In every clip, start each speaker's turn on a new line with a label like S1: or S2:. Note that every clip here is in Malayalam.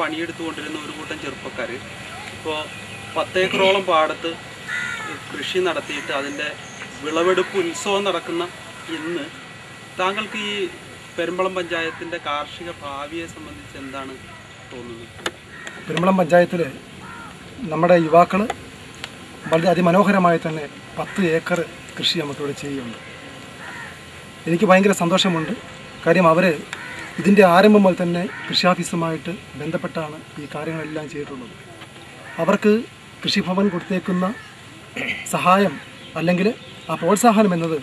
S1: പണിയെടുത്തുകൊണ്ടിരുന്ന ഒരു കൂട്ടം ചെറുപ്പക്കാർ ഇപ്പോൾ 10 ഏക്കറോളം പാടത്ത് കൃഷി നടത്തിയിട്ട് അതിൻ്റെ വിളവെടുപ്പ് ഉത്സവം നടക്കുന്ന ഇന്ന് താങ്കൾക്ക് ഈ പെരുമ്പളം പഞ്ചായത്തിൻ്റെ കാർഷിക ഭാവിയെ സംബന്ധിച്ച് എന്താണ് തോന്നുന്നത്?
S2: പെരുമ്പളം പഞ്ചായത്തിൽ നമ്മുടെ യുവാക്കൾ വളരെ അതിമനോഹരമായി തന്നെ 10 ഏക്കർ കൃഷി നമുക്കിവിടെ ചെയ്യുന്നുണ്ട്. എനിക്ക് ഭയങ്കര സന്തോഷമുണ്ട്. കാര്യം അവർ ഇതിൻ്റെ ആരംഭം മുതൽ തന്നെ കൃഷി ഓഫീസുമായിട്ട് ബന്ധപ്പെട്ടാണ് ഈ കാര്യങ്ങളെല്ലാം ചെയ്തിട്ടുള്ളത്. അവർക്ക് കൃഷിഭവൻ കൊടുത്തേക്കുന്ന സഹായം അല്ലെങ്കിൽ ആ പ്രോത്സാഹനം എന്നത്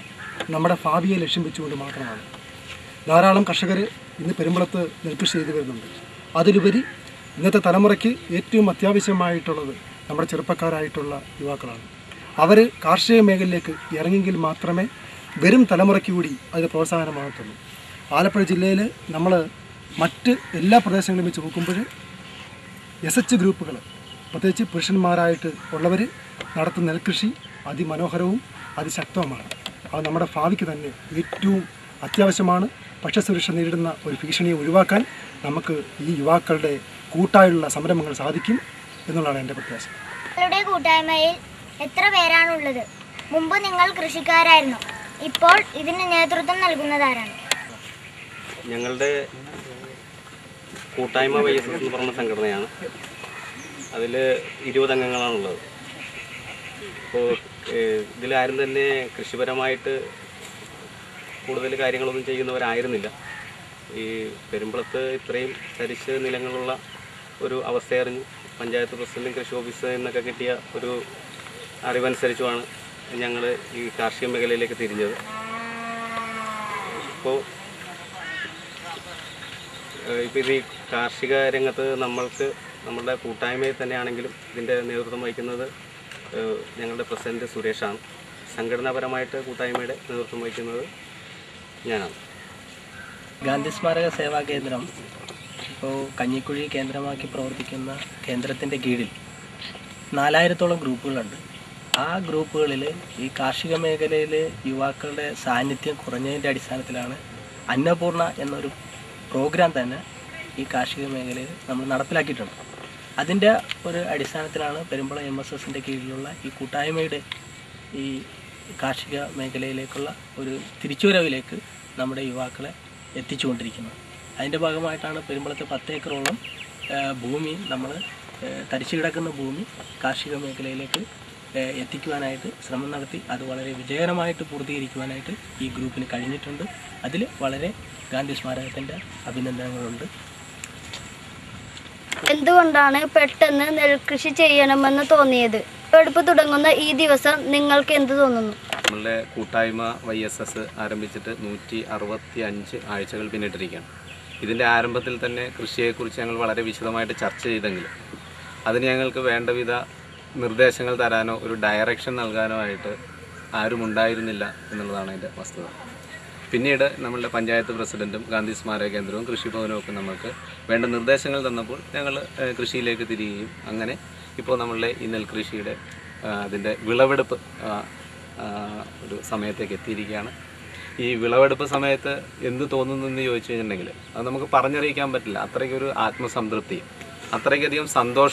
S2: നമ്മുടെ ഭാവിയെ ലക്ഷ്യം വെച്ചുകൊണ്ട് മാത്രമാണ്. ധാരാളം കർഷകർ ഇന്ന് പെരുമ്പളത്ത് നെൽകൃഷി ചെയ്തു വരുന്നുണ്ട്. അതിലുപരി ഇന്നത്തെ തലമുറയ്ക്ക് ഏറ്റവും അത്യാവശ്യമായിട്ടുള്ളത് നമ്മുടെ ചെറുപ്പക്കാരായിട്ടുള്ള യുവാക്കളാണ്. അവർ കാർഷിക മേഖലയിലേക്ക് ഇറങ്ങിയെങ്കിൽ മാത്രമേ വരും തലമുറയ്ക്ക് കൂടി അത് പ്രോത്സാഹനമാകത്തുള്ളൂ. ആലപ്പുഴ ജില്ലയിൽ നമ്മൾ മറ്റ് എല്ലാ പ്രദേശങ്ങളും വെച്ച് നോക്കുമ്പോൾ SH ഗ്രൂപ്പുകൾ പ്രത്യേകിച്ച് പുരുഷന്മാരായിട്ട് ഉള്ളവർ നടത്തുന്ന നെൽകൃഷി അതിമനോഹരവും അതിശക്തവുമാണ്. അത് നമ്മുടെ ഭാവിക്ക് തന്നെ ഏറ്റവും അത്യാവശ്യമാണ്. ഭക്ഷ്യസുരക്ഷ നേരിടുന്ന ഒരു ഭീഷണിയെ ഒഴിവാക്കാൻ നമുക്ക് ഈ യുവാക്കളുടെ കൂട്ടായുള്ള സംരംഭങ്ങൾ സാധിക്കും എന്നുള്ളതാണ് എൻ്റെ പ്രത്യാശ.
S3: നിങ്ങളുടെ കൂട്ടായ്മയിൽ എത്ര പേരാണുള്ളത്? മുമ്പ് നിങ്ങൾ കൃഷിക്കാരായിരുന്നു, ഇപ്പോൾ ഇതിന് നേതൃത്വം നൽകുന്നതാരാണ്?
S4: ഞങ്ങളുടെ കൂട്ടായ്മ YSS എന്ന് പറഞ്ഞ സംഘടനയാണ്. അതിൽ 20 അംഗങ്ങളാണുള്ളത്. അപ്പോൾ ഇതിലാരും തന്നെ കൃഷിപരമായിട്ട് കൂടുതൽ കാര്യങ്ങളൊന്നും ചെയ്യുന്നവരായിരുന്നില്ല. ഈ പെരുമ്പളത്ത് ഇത്രയും തരിശ് നിലങ്ങളുള്ള ഒരു അവസ്ഥയറിഞ്ഞു പഞ്ചായത്ത് പ്രസിഡന്റും കൃഷി ഓഫീസറിൽ നിന്നൊക്കെ കിട്ടിയ ഒരു അറിവനുസരിച്ചുമാണ് ഞങ്ങൾ ഈ കാർഷിക മേഖലയിലേക്ക് തിരിഞ്ഞത്. ഇപ്പോൾ ഇത് ഈ കാർഷിക രംഗത്ത് നമ്മളുടെ കൂട്ടായ്മയിൽ തന്നെയാണെങ്കിലും ഇതിൻ്റെ നേതൃത്വം വഹിക്കുന്നത് ഞങ്ങളുടെ പ്രസിഡന്റ് സുരേഷാണ്. സംഘടനാപരമായിട്ട് കൂട്ടായ്മയുടെ നേതൃത്വം വഹിക്കുന്നത് ഞാനാണ്.
S5: ഗാന്ധി സ്മാരക സേവാ കേന്ദ്രം ഇപ്പോൾ കഞ്ഞിക്കുഴി കേന്ദ്രമാക്കി പ്രവർത്തിക്കുന്ന കേന്ദ്രത്തിൻ്റെ കീഴിൽ 4000-ഓളം ഗ്രൂപ്പുകളുണ്ട്. ആ ഗ്രൂപ്പുകളിൽ ഈ കാർഷിക മേഖലയിൽ യുവാക്കളുടെ സാന്നിധ്യം കുറഞ്ഞതിൻ്റെ അടിസ്ഥാനത്തിലാണ് അന്നപൂർണ എന്നൊരു പ്രോഗ്രാം തന്നെ ഈ കാർഷിക മേഖലയിൽ നമ്മൾ നടപ്പിലാക്കിയിട്ടുണ്ട്. അതിൻ്റെ ഒരു അടിസ്ഥാനത്തിലാണ് പെരുമ്പളം MSSൻ്റെ കീഴിലുള്ള ഈ കൂട്ടായ്മയുടെ ഈ കാർഷിക മേഖലയിലേക്കുള്ള ഒരു തിരിച്ചുവരവിലേക്ക് നമ്മുടെ യുവാക്കളെ എത്തിച്ചുകൊണ്ടിരിക്കുന്നത്. അതിൻ്റെ ഭാഗമായിട്ടാണ് പെരുമ്പളത്തെ 10 ഏക്കറോളം ഭൂമി നമ്മൾ തരിച്ചു കിടക്കുന്ന ഭൂമി കാർഷിക മേഖലയിലേക്ക് എത്തിക്കുവാനായിട്ട് ശ്രമം നടത്തി. അത് വളരെ വിജയകരമായിട്ട് പൂർത്തീകരിക്കുവാനായിട്ട് ഈ ഗ്രൂപ്പിന് കഴിഞ്ഞിട്ടുണ്ട്. അതിൽ വളരെ ഗാന്ധി സ്മാരകത്തിൻ്റെ അഭിനന്ദനങ്ങളുണ്ട്.
S3: എന്തുകൊണ്ടാണ് പെട്ടെന്ന് നെൽകൃഷി ചെയ്യണമെന്ന് തോന്നിയത്? വിളവെടുപ്പ് തുടങ്ങുന്ന ഈ ദിവസം നിങ്ങൾക്ക് എന്ത് തോന്നുന്നു?
S4: നമ്മളുടെ കൂട്ടായ്മ YSS ആരംഭിച്ചിട്ട് 165 ആഴ്ചകൾ പിന്നിട്ടിരിക്കുകയാണ്. ഇതിൻ്റെ ആരംഭത്തിൽ തന്നെ കൃഷിയെക്കുറിച്ച് ഞങ്ങൾ വളരെ വിശദമായിട്ട് ചർച്ച ചെയ്തെങ്കിലും അതിന് ഞങ്ങൾക്ക് വേണ്ടവിധ നിർദ്ദേശങ്ങൾ തരാനോ ഒരു ഡയറക്ഷൻ നൽകാനോ ആയിട്ട് ആരും ഉണ്ടായിരുന്നില്ല എന്നുള്ളതാണ് അതിൻ്റെ വസ്തുത. പിന്നീട് നമ്മളുടെ പഞ്ചായത്ത് പ്രസിഡന്റും ഗാന്ധി സ്മാരക കേന്ദ്രവും കൃഷിഭവനും ഒക്കെ നമുക്ക് വേണ്ട നിർദ്ദേശങ്ങൾ തന്നപ്പോൾ ഞങ്ങൾ കൃഷിയിലേക്ക് തിരിയുകയും അങ്ങനെ ഇപ്പോൾ നമ്മളുടെ ഈ നെൽകൃഷിയുടെ അതിൻ്റെ വിളവെടുപ്പ് ഒരു സമയത്തേക്ക് എത്തിയിരിക്കുകയാണ്. ഈ വിളവെടുപ്പ് സമയത്ത് എന്ത് തോന്നുന്നു എന്ന് ചോദിച്ചു കഴിഞ്ഞിട്ടുണ്ടെങ്കിൽ അത് നമുക്ക് പറഞ്ഞറിയിക്കാൻ പറ്റില്ല. അത്രയ്ക്കൊരു ആത്മസംതൃപ്തി, അത്രയ്ക്കധികം സന്തോഷം